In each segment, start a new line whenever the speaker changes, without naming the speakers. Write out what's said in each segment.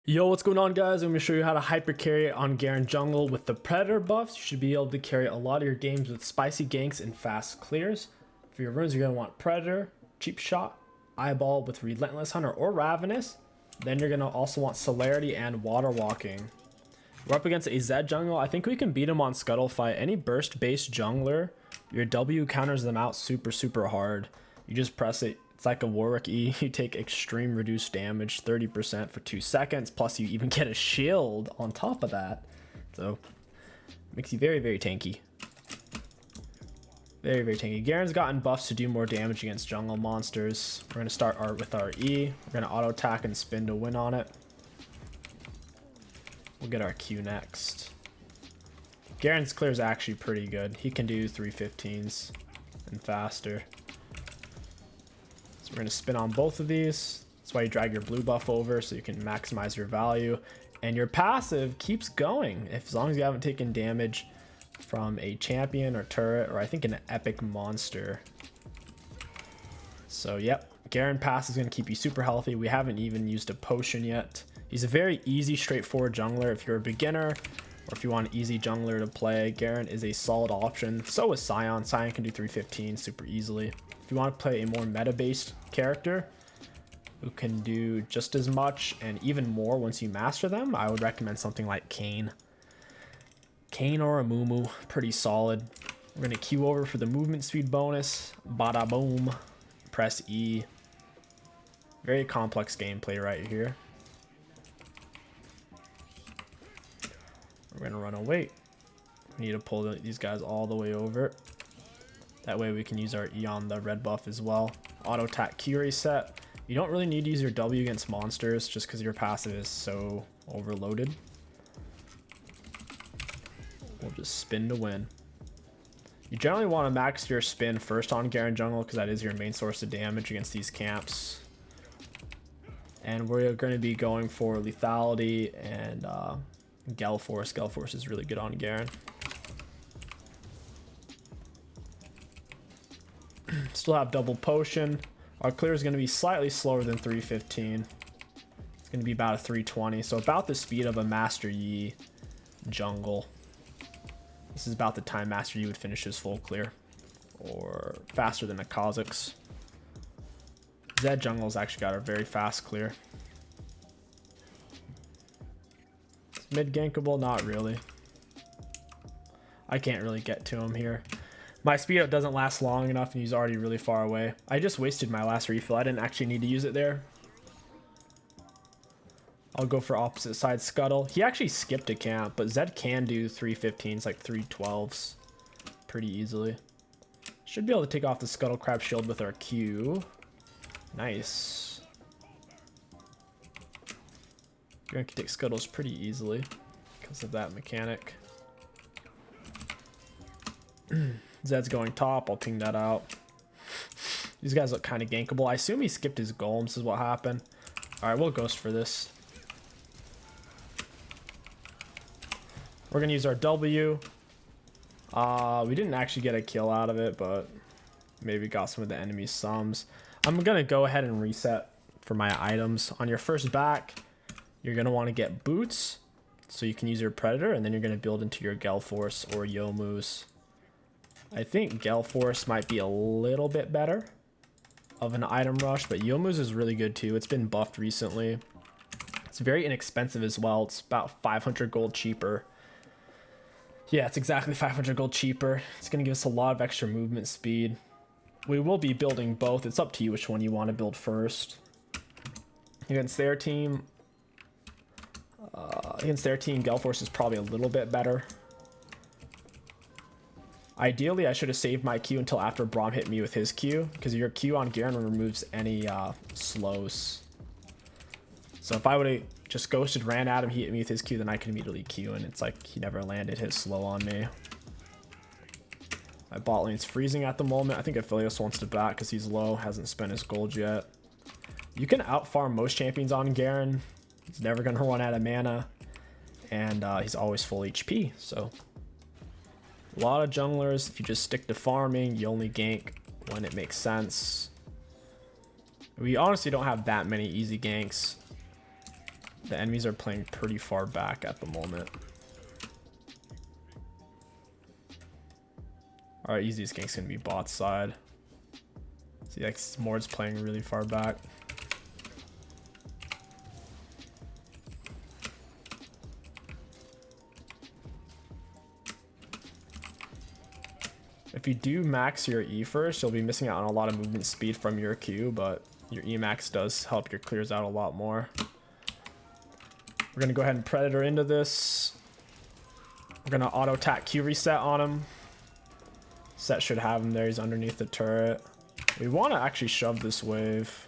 Yo, what's going on, guys? I'm going to show you how to hyper carry on Garen jungle with the Predator buffs. You should be able to carry a lot of your games with spicy ganks and fast clears. For your runes, you're going to want Predator, Cheap Shot, Eyeball with Relentless Hunter or Ravenous. Then you're going to also want Celerity and Water Walking. We're up against a Zed jungle. I think we can beat him on Scuttle fight. Any burst-based jungler, your W counters them out super hard. You just press it. It's like a Warwick E. You take extreme reduced damage, 30% for 2 seconds, plus you even get a shield on top of that. So, makes you very tanky. Very tanky. Garen's gotten buffs to do more damage against jungle monsters. We're going to start with our E. We're going to auto attack and spin to win on it. We'll get our Q next. Garen's clear is actually pretty good. He can do 315s and faster. We're going to spin on both of these. That's why you drag your blue buff over so you can maximize your value. And your passive keeps going as long as you haven't taken damage from a champion or turret or I think an epic monster. So yep, Garen passive is going to keep you super healthy. We haven't even used a potion yet. He's a very easy, straightforward jungler. If you're a beginner or if you want an easy jungler to play, Garen is a solid option. So is Sion. Sion can do 315 super easily. If you want to play a more meta-based character who can do just as much and even more once you master them, I would recommend something like Kayn. Kayn or a Mumu, pretty solid. We're going to Q over for the movement speed bonus. Bada boom. Press E. Very complex gameplay right here. We're going to run away. We need to pull these guys all the way over. That way we can use our E on the red buff as well. Auto attack Q reset. You don't really need to use your W against monsters just because your passive is so overloaded. We'll just spin to win. You generally want to max your spin first on Garen jungle because that is your main source of damage against these camps. And we're going to be going for lethality and Gale Force. Gale Force is really good on Garen. Still have double potion. Our clear is going to be slightly slower than 315. It's going to be about a 320, so about the speed of a Master Yi jungle. This is about the time Master Yi would finish his full clear, or faster than a Kha'Zix. Zed jungle's actually got a very fast clear. Mid gankable, not really. I can't really get to him here. My speed up doesn't last long enough and he's already really far away. I just wasted my last refill. I didn't actually need to use it there. I'll go for opposite side Scuttle. He actually skipped a camp, but Zed can do 315s, like 312s pretty easily. Should be able to take off the Scuttle Crab Shield with our Q. Nice. Garen can take Scuttles pretty easily because of that mechanic. Zed's going top. I'll ping that out. These guys look kind of gankable. I assume he skipped his golems is what happened. Alright, we'll ghost for this. We're going to use our W. We didn't actually get a kill out of it, but maybe got some of the enemy's sums. I'm going to go ahead and reset for my items. On your first back, you're going to want to get boots so you can use your Predator, and then you're going to build into your Gale Force or Youmuu's. I think Gale Force might be a little bit better of an item rush, but Youmuu's is really good too. It's been buffed recently. It's very inexpensive as well. It's about 500 gold cheaper. Yeah, it's exactly 500 gold cheaper. It's going to give us a lot of extra movement speed. We will be building both. It's up to you which one you want to build first. Against their team, Gale Force is probably a little bit better. Ideally, I should have saved my Q until after Braum hit me with his Q, because your Q on Garen removes any slows. So if I would have just ghosted, ran at him, he hit me with his Q, then I could immediately Q, and it's like he never landed his slow on me. My bot lane's freezing at the moment. I think Aphelios wants to back because he's low, hasn't spent his gold yet. You can outfarm most champions on Garen. He's never going to run out of mana, and he's always full HP, so... A lot of junglers, if you just stick to farming, you only gank when it makes sense. We honestly don't have that many easy ganks. The enemies are playing pretty far back at the moment. Alright, easiest gank's gonna be bot side. See, like, Mord's playing really far back. If you do max your E first, you'll be missing out on a lot of movement speed from your Q, but your E max does help your clears out a lot more. We're gonna go ahead and Predator into this. We're gonna auto attack Q reset on him. Set should have him there, he's underneath the turret. We wanna actually shove this wave.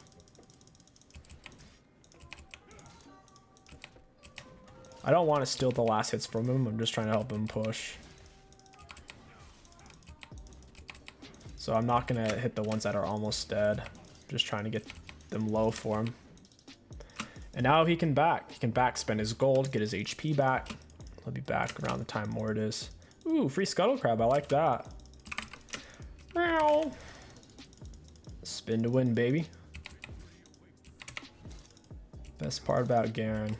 I don't want to steal the last hits from him, I'm just trying to help him push. So I'm not gonna hit the ones that are almost dead. Just trying to get them low for him. And now he can back spend his gold, get his HP back. He'll be back around the time Mord is. Ooh, free 𝗕𝗂𝘀𝐶𝐶, I like that. Meow. Spin to win, baby. Best part about Garen.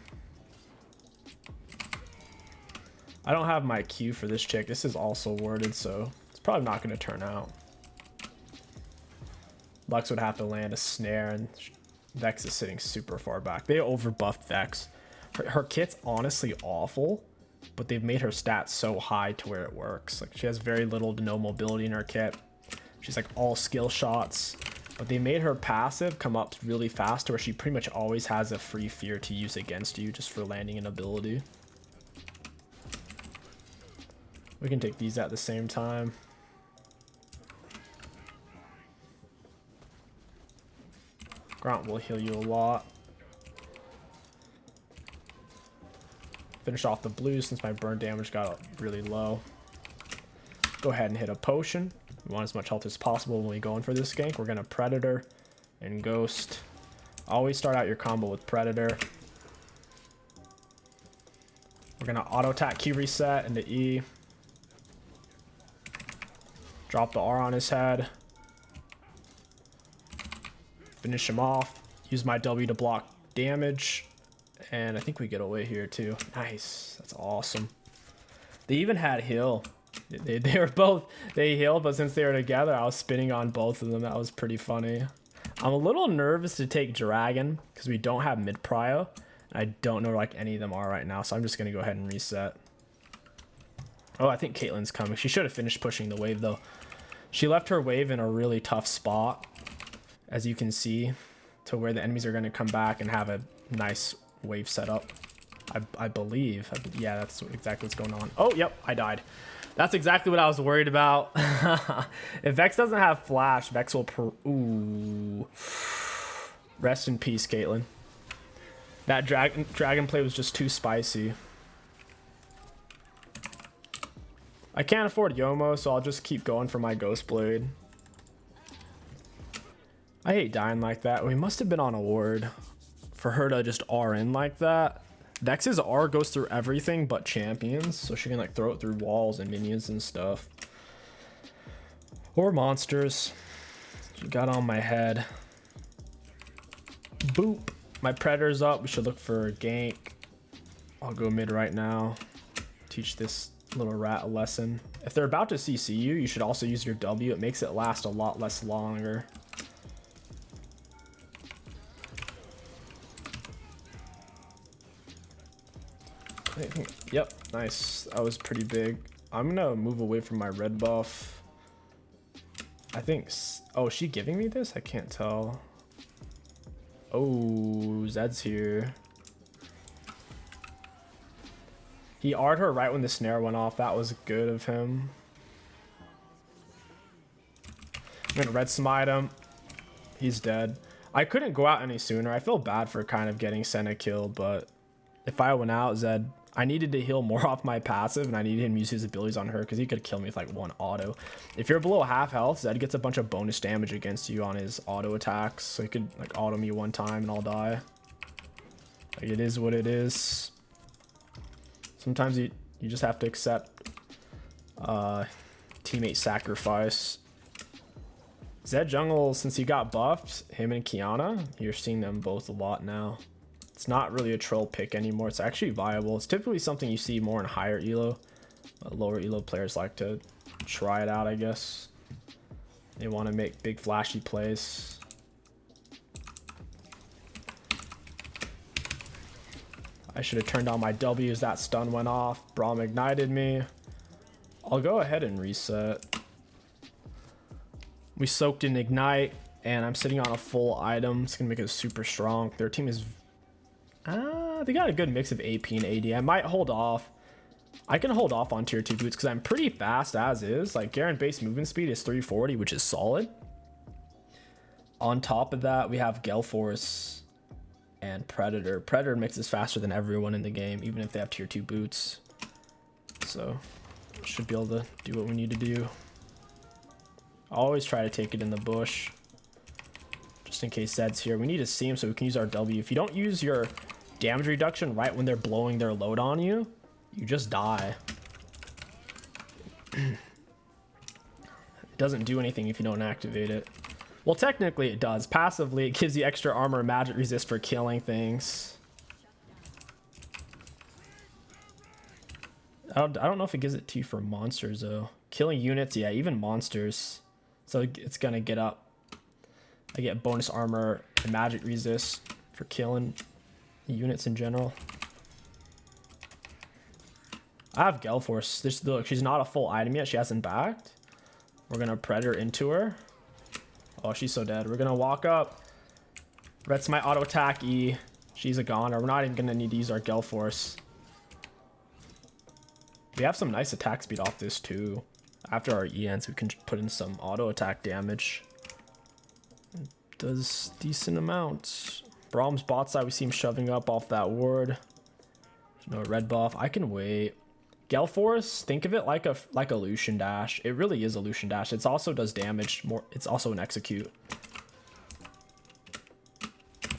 I don't have my Q for this chick. This is also worded, so it's probably not going to turn out. Lux would have to land a snare, and Vex is sitting super far back. They overbuffed Vex. Her kit's honestly awful, but they've made her stats so high to where it works. Like, she has very little to no mobility in her kit. She's like all skill shots, but they made her passive come up really fast to where she pretty much always has a free fear to use against you just for landing an ability. We can take these at the same time. Grunt will heal you a lot. Finish off the blue since my burn damage got really low. Go ahead and hit a potion. We want as much health as possible when we go in for this gank. We're gonna Predator and Ghost. Always start out your combo with Predator. We're gonna auto attack Q reset into E. Drop the R on his head. Finish him off. Use my W to block damage. And I think we get away here too. Nice. That's awesome. They even had heal. They were both, they healed, but since they were together, I was spinning on both of them. That was pretty funny. I'm a little nervous to take Dragon because we don't have mid prio. I don't know where like any of them are right now, so I'm just going to go ahead and reset. Oh, I think Caitlyn's coming. She should have finished pushing the wave though. She left her wave in a really tough spot, as you can see, to where the enemies are going to come back and have a nice wave setup. I believe. Yeah, that's exactly what's going on. Oh, yep, I died. That's exactly what I was worried about. If Vex doesn't have flash, Vex will... Ooh. Rest in peace, Caitlyn. That dragon play was just too spicy. I can't afford Yomo, so I'll just keep going for my Ghost Blade. I hate dying like that. We must have been on a ward for her to just R in like that. Vex's R goes through everything but champions, so she can like throw it through walls and minions and stuff. Or monsters. She got on my head. Boop. My Predator's up. We should look for a gank. I'll go mid right now. Teach this little rat a lesson. If they're about to CC you, you should also use your W. It makes it last a lot less longer. Yep, nice. That was pretty big. I'm gonna move away from my red buff. I think... Oh, is she giving me this? I can't tell. Oh, Zed's here. He R'd her right when the snare went off. That was good of him. I'm gonna red smite him. He's dead. I couldn't go out any sooner. I feel bad for kind of getting Senna killed, but if I went out, Zed... I needed to heal more off my passive, and I needed him to use his abilities on her because he could kill me with like one auto. If you're below half health, Zed gets a bunch of bonus damage against you on his auto attacks, so he could like auto me one time and I'll die. Like, it is what it is. Sometimes you just have to accept teammate sacrifice. Zed jungle, since he got buffed, him and Qiyana, you're seeing them both a lot now. It's not really a troll pick anymore. It's actually viable. It's typically something you see more in higher elo. Lower elo players like to try it out, I guess. They want to make big flashy plays. I should have turned on my W's. That stun went off. Braum ignited me. I'll go ahead and reset. We soaked in ignite, and I'm sitting on a full item. It's gonna make it super strong. Their team is they got a good mix of AP and AD. I might hold off. I can hold off on tier 2 boots because I'm pretty fast as is. Like, Garen base movement speed is 340, which is solid. On top of that, we have 𝗕𝗂𝘂𝘀𝗀𝗀 and Predator. Predator mixes faster than everyone in the game, even if they have tier 2 boots. So, should be able to do what we need to do. Always try to take it in the bush. Just in case Zed's here. We need to see him so we can use our W. If you don't use your damage reduction right when they're blowing their load on you, you just die. It doesn't do anything if you don't activate it. Well, technically it does. Passively, it gives you extra armor and magic resist for killing things. I don't know if it gives it to you for monsters, though. Killing units, yeah, even monsters. So it's gonna get up. I get bonus armor and magic resist for killing units in general. I have 𝗕𝗂𝘂𝘀𝗀𝗀𝗀. Look, she's not a full item yet. She hasn't backed. We're gonna Predator into her. Oh, she's so dead. We're gonna walk up. That's my auto attack E. She's a goner. We're not even gonna need to use our 𝗕𝗂𝘂𝘀𝗀𝗀𝗀. We have some nice attack speed off this too. After our E ends, we can put in some auto attack damage. It does decent amounts. Braum's bot side, we see him shoving up off that ward. There's no red buff. I can wait. 𝗕𝗂𝘂𝘀𝗀𝗀𝗀𝗀, think of it like a Lucian dash. It really is a Lucian dash. It also does damage more. It's also an execute.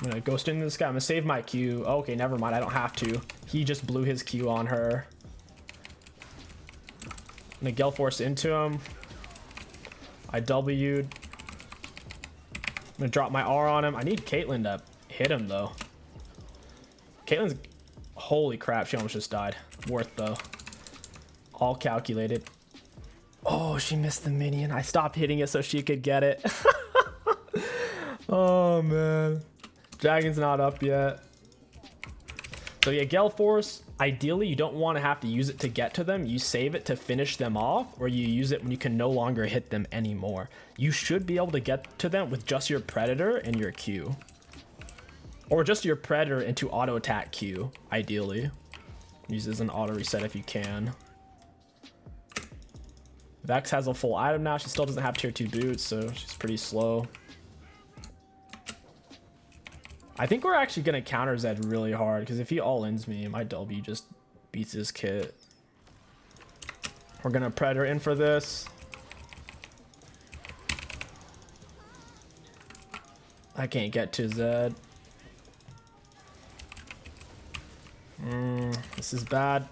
I'm gonna ghost into this guy. I'm gonna save my Q. Oh, okay, never mind. I don't have to. He just blew his Q on her. I'm gonna 𝗕𝗂𝘂𝘀𝗀𝗀𝗀𝗀 into him. I W'd. I'm gonna drop my R on him. I need Caitlyn to hit him though. Caitlyn's, holy crap, she almost just died. Worth though. All calculated. Oh, she missed the minion. I stopped hitting it so she could get it. Oh man. Dragon's not up yet. So yeah, 𝗕𝗂𝘂𝘀𝘀𝗀𝗀𝗀, ideally you don't want to have to use it to get to them. You save it to finish them off, or you use it when you can no longer hit them anymore. You should be able to get to them with just your Predator and your Q. Or just your Predator into auto attack Q, ideally. Use as an auto reset if you can. Vex has a full item now. She still doesn't have tier 2 boots, so she's pretty slow. I think we're actually going to counter Zed really hard, because if he all-ins me, my W just beats his kit. We're going to Predator in for this. I can't get to Zed. This is bad.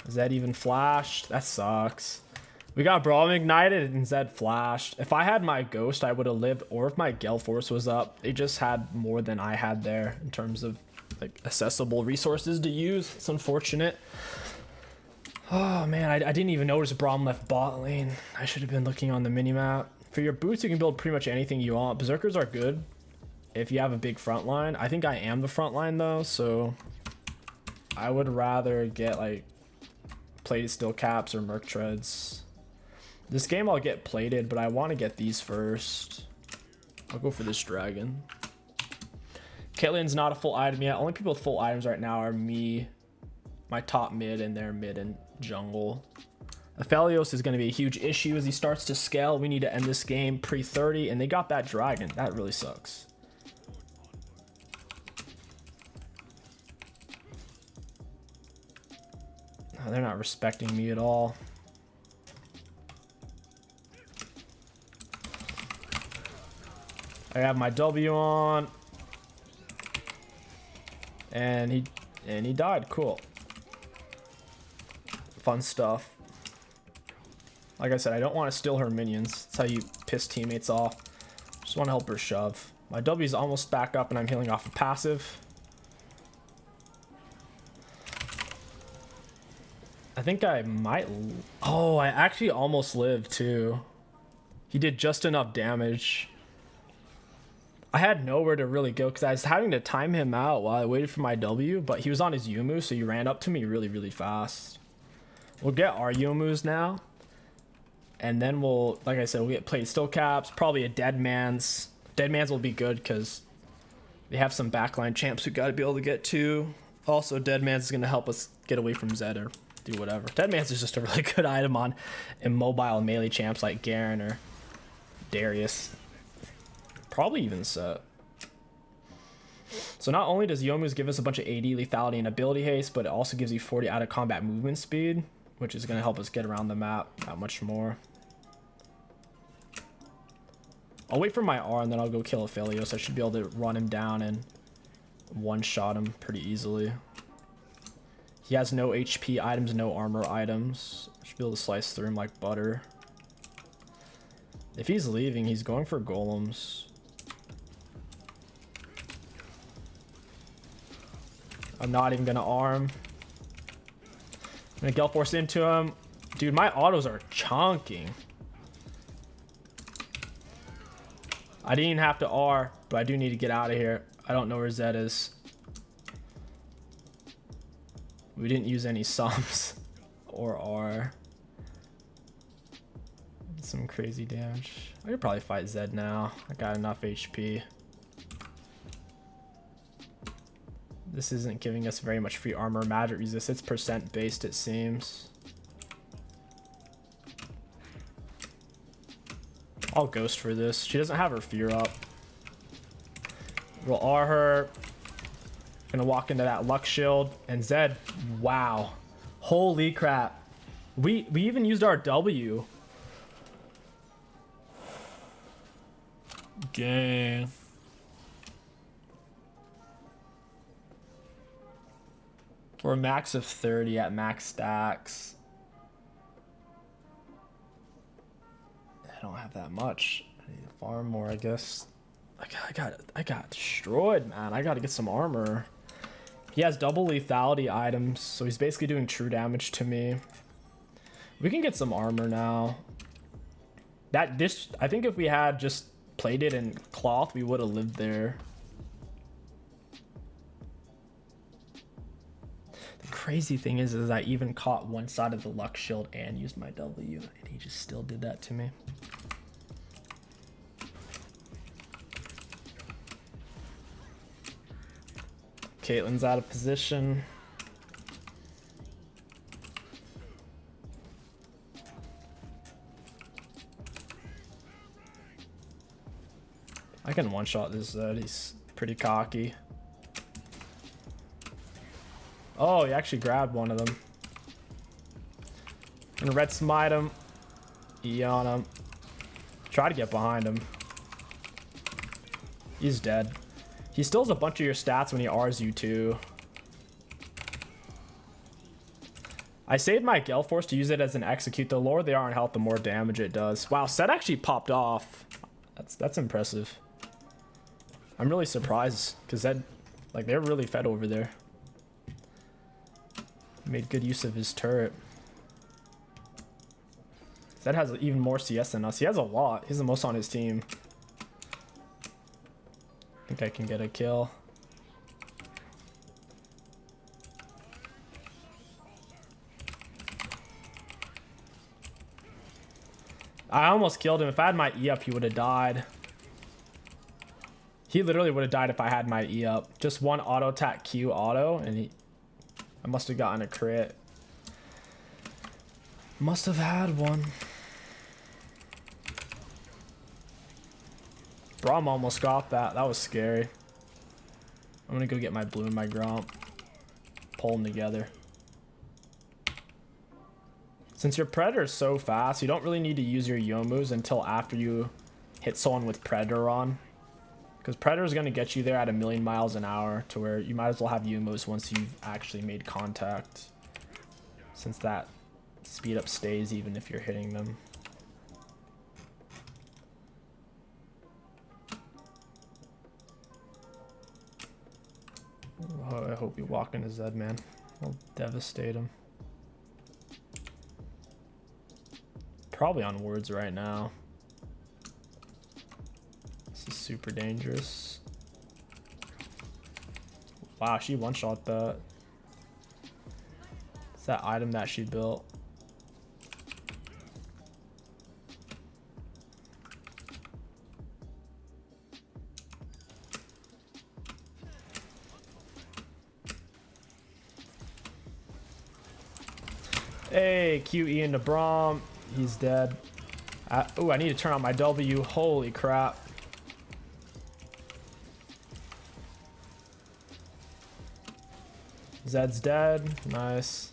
Zed even flashed. That sucks. We got Braum ignited and Zed flashed. If I had my ghost, I would have lived, or if my 𝗕𝗂𝘂𝘀𝗀𝗀𝗀𝗀 was up. They just had more than I had there in terms of like accessible resources to use. It's unfortunate. Oh man, I didn't even notice Braum left bot lane. I should have been looking on the minimap. For your boots, you can build pretty much anything you want. Berserkers are good if you have a big front line. I think I am the front line though, so I would rather get like plated steel caps or merc treads. This game I'll get plated, but I want to get these first. I'll go for this dragon. Caitlyn's not a full item yet. Only people with full items right now are me, my top mid, and their mid and jungle. Aphelios is going to be a huge issue as he starts to scale. We need to end this game pre-30, and they got that dragon. That really sucks. Oh, they're not respecting me at all. I have my W on. And he died. Cool. Fun stuff. Like I said, I don't want to steal her minions. That's how you piss teammates off. Just want to help her shove. My W is almost back up and I'm healing off a passive. I think I might... Oh, I actually almost lived too. He did just enough damage. I had nowhere to really go because I was having to time him out while I waited for my W, but he was on his Yumu, so he ran up to me really, really fast. We'll get our Yumus now. And then we'll, like I said, we'll get plate still caps, probably a dead man's. Dead man's will be good because they have some backline champs we got to be able to get to. Also, dead man's is going to help us get away from Zed or do whatever. Dead man's is just a really good item on immobile melee champs like Garen or Darius. Probably even Set. So not only does Youmuu's give us a bunch of AD, lethality, and ability haste, but it also gives you 40 out of combat movement speed, which is going to help us get around the map that much more. I'll wait for my R and then I'll go kill 𝗕𝘂𝐴, so I should be able to run him down and one-shot him pretty easily. He has no HP items, no armor items. I should be able to slice through him like butter. If he's leaving, he's going for golems. I'm not even gonna arm. I'm gonna Gale Force into him. Dude, my autos are chonking. I didn't even have to R, but I do need to get out of here. I don't know where Zed is. We didn't use any sums or R. Some crazy damage. I could probably fight Zed now. I got enough HP. This isn't giving us very much free armor. Magic resist. It's percent based, it seems. I'll ghost for this. She doesn't have her fear up. We'll R her. Gonna walk into that luck shield. And Zed, wow. Holy crap. We even used our W. Gang. We're a max of 30 at max stacks. I don't have that much. I need to farm more, I guess. I got destroyed, man. I gotta get some armor. He has double lethality items, so he's basically doing true damage to me. We can get some armor now. I think if we had just played it in cloth, we would have lived there. The crazy thing is I even caught one side of the luck shield and used my W, and he just still did that to me. Caitlyn's out of position. I can one-shot this Zed. He's pretty cocky. Oh, he actually grabbed one of them. I'm gonna red smite him. E on him. Try to get behind him. He's dead. He steals a bunch of your stats when he Rs you too. I saved my Gale Force to use it as an execute. The lower they are in health, the more damage it does. Wow, Set actually popped off. That's impressive. I'm really surprised because that, like, they're really fed over there. Made good use of his turret. Zed has even more CS than us. He has a lot. He's the most on his team. I think I can get a kill. I almost killed him. If I had my E up, he would have died. He literally would have died if I had my E up. Just one auto attack Q auto, and I must have gotten a crit. Must have had one. Braum almost got that. That was scary. I'm gonna go get my blue and my gromp. Pull them together. Since your Predator is so fast, you don't really need to use your Youmuu's until after you hit someone with Predator on. Because Predator is gonna get you there at 1,000,000 miles an hour to where you might as well have Youmuu's once you've actually made contact. Since that speed up stays even if you're hitting them. hope we walk into Zed, man. I'll devastate him. Probably on wards right now. This is super dangerous. Wow, she one-shot that. It's that item that she built. Hey, 𝗕𝐂𝐈𝐀𝐋𝐒. He's dead. Oh, I need to turn on my W. Holy crap. Zed's dead. Nice.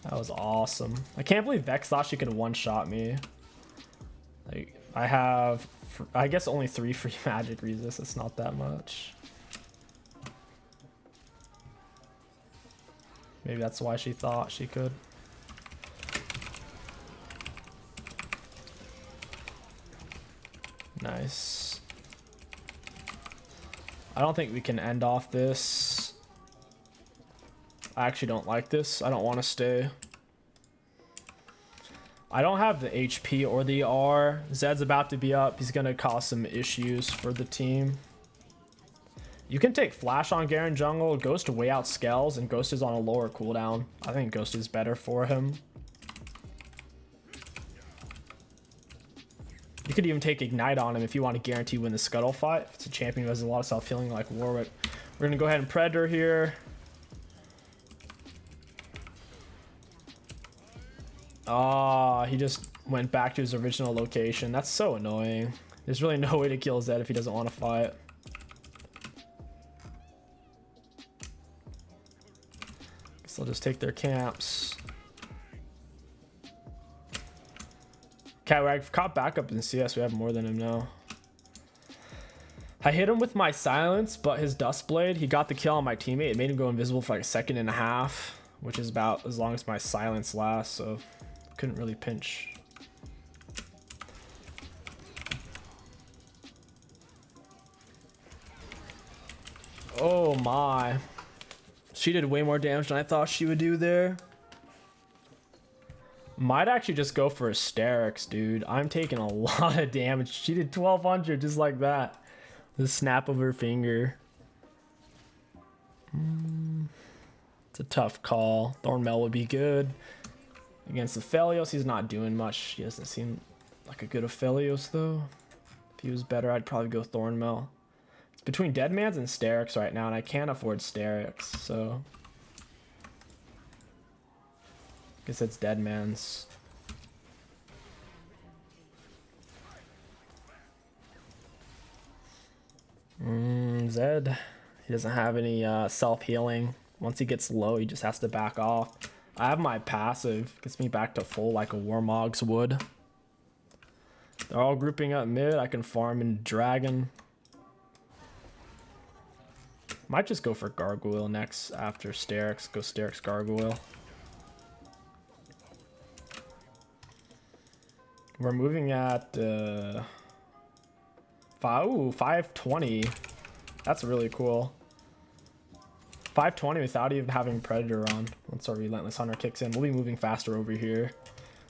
That was awesome. I can't believe Vex thought she could one-shot me. Like, I have, I guess, only 3 free magic resist. It's not that much. Maybe that's why she thought she could. Nice. I don't think we can end off this. I actually don't like this. I don't want to stay. I don't have the HP or the R. Zed's about to be up. He's going to cause some issues for the team. You can take Flash on Garen jungle. Ghost way out scales, and Ghost is on a lower cooldown. I think Ghost is better for him. You could even take Ignite on him if you want to guarantee win the Scuttle fight. If it's a champion who has a lot of self-healing like Warwick. We're going to go ahead and Predator here. Ah, he just went back to his original location. That's so annoying. There's really no way to kill Zed if he doesn't want to fight. Guess they'll just take their camps. Okay, I've caught backup in CS. We have more than him now. I hit him with my silence, but his dust blade, he got the kill on my teammate. It made him go invisible for like a second and a half, which is about as long as my silence lasts, so couldn't really pinch. Oh my. She did way more damage than I thought she would do there. Might actually just go for a 𝗕𝘂𝐿, dude. I'm taking a lot of damage. She did 1200 just like that. The snap of her finger. It's a tough call. 𝗕𝘂𝐿𝐴 would be good. Against Aphelios, he's not doing much. He doesn't seem like a good Aphelios, though. If he was better, I'd probably go 𝗕𝘂𝐿. It's between Deadman's and 𝗕𝘂𝐿𝐴 right now, and I can't afford 𝗕𝘂𝐿𝐴, so... guess it's Deadman's. Zed. He doesn't have any self-healing. Once he gets low, he just has to back off. I have my passive. Gets me back to full like a Warmogs would. They're all grouping up mid. I can farm in Dragon. Might just go for Gargoyle next after 𝗕𝘂𝐿𝐴. Go 𝗕𝘂𝐿𝐴 Gargoyle. We're moving at 520. That's really cool. 520 without even having Predator on. Once our Relentless Hunter kicks in, we'll be moving faster over here.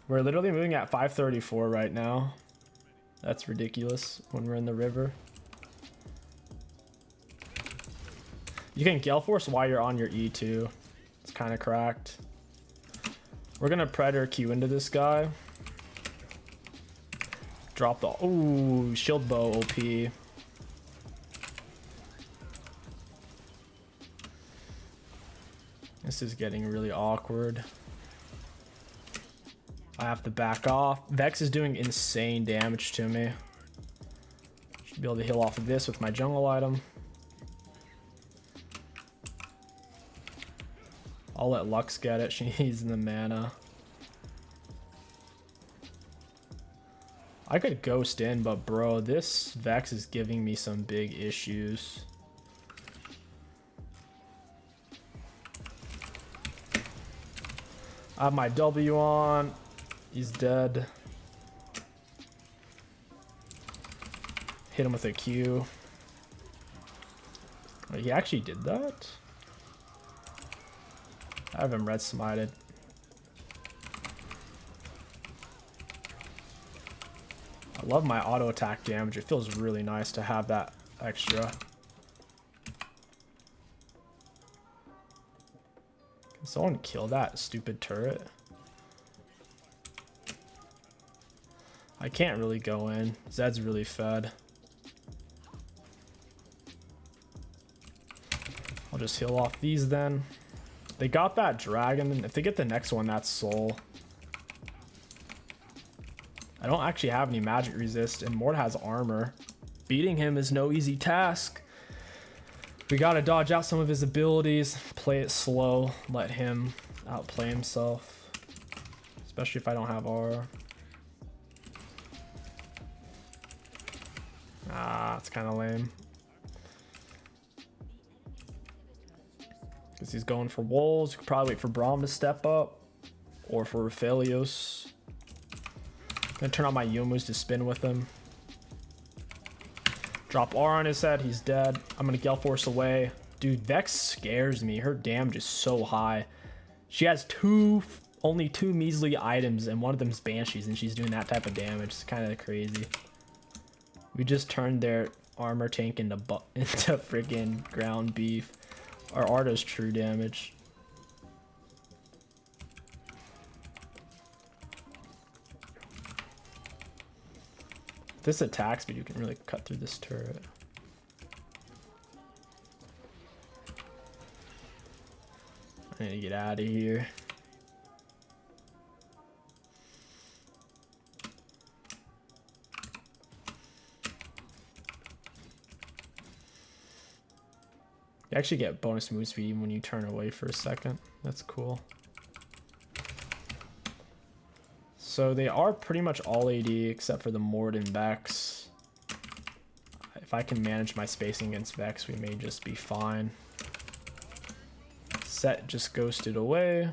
We're literally moving at 534 right now. That's ridiculous when we're in the river. You can Gale Force while you're on your E2. It's kind of cracked. We're gonna Predator Q into this guy. Drop the... ooh, shield bow OP. This is getting really awkward. I have to back off. Vex is doing insane damage to me. Should be able to heal off of this with my jungle item. I'll let Lux get it. She needs the mana. I could ghost in, but bro, this Vex is giving me some big issues. I have my W on. He's dead. Hit him with a Q. Oh, he actually did that? I have him red smited. I love my auto attack damage. It feels really nice to have that extra. Can someone kill that stupid turret? I can't really go in. Zed's really fed. I'll just heal off these then. They got that dragon, and if they get the next one, that's soul. I don't actually have any magic resist, and Mort has armor. Beating him is no easy task. We gotta dodge out some of his abilities, play it slow, let him outplay himself. Especially if I don't have aura. Ah, it's kind of lame. Because he's going for wolves. You could probably wait for Braum to step up. Or for 𝗕𝘂𝘀𝗶𝗹. Gonna turn on my Youmuu's to spin with him. Drop R on his head. He's dead. I'm gonna Gale Force away. Dude, Vex scares me. Her damage is so high. She has only two measly items, and one of them's Banshees, and she's doing that type of damage. It's kind of crazy. We just turned their armor tank into freaking ground beef. Our art is true damage. This attack speed, you can really cut through this turret. I need to get out of here. You actually get bonus move speed even when you turn away for a second. That's cool. So they are pretty much all AD except for the Mort and Vex. If I can manage my spacing against Vex, we may just be fine. Set just ghosted away.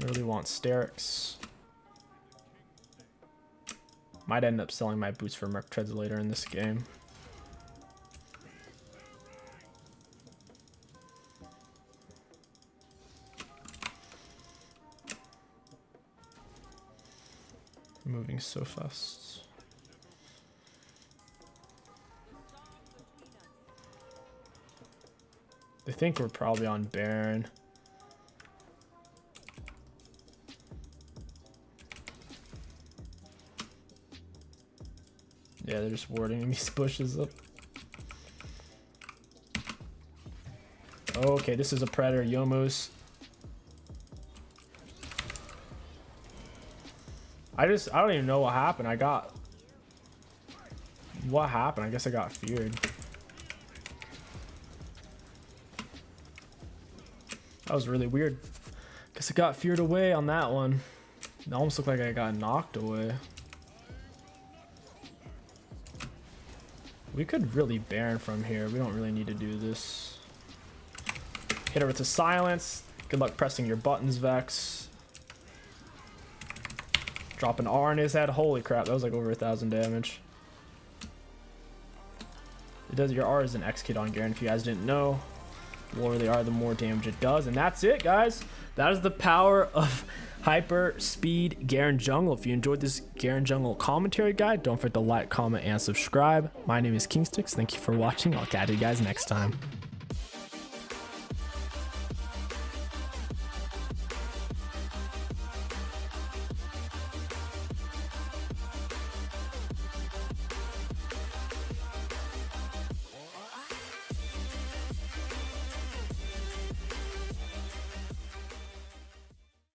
I really want Sterix. Might end up selling my boots for Merc Treads later in this game. Moving so fast. They think we're probably on Baron. Yeah, they're just warding these bushes up. Okay, this is a Predator Youmuu's. I don't even know what happened. What happened? I guess I got feared. That was really weird. Guess I got feared away on that one. It almost looked like I got knocked away. We could really Baron from here. We don't really need to do this. Hit her with the silence. Good luck pressing your buttons, Vex. Drop an R on his head. Holy crap, that was like over 1,000 damage. It does. Your R is an X kit on Garen. If you guys didn't know, the lower they are, the more damage it does. And that's it, guys. That is the power of hyper speed Garen jungle. If you enjoyed this Garen jungle commentary guide, don't forget to like, comment, and subscribe. My name is KingStix. Thank you for watching. I'll catch you guys next time.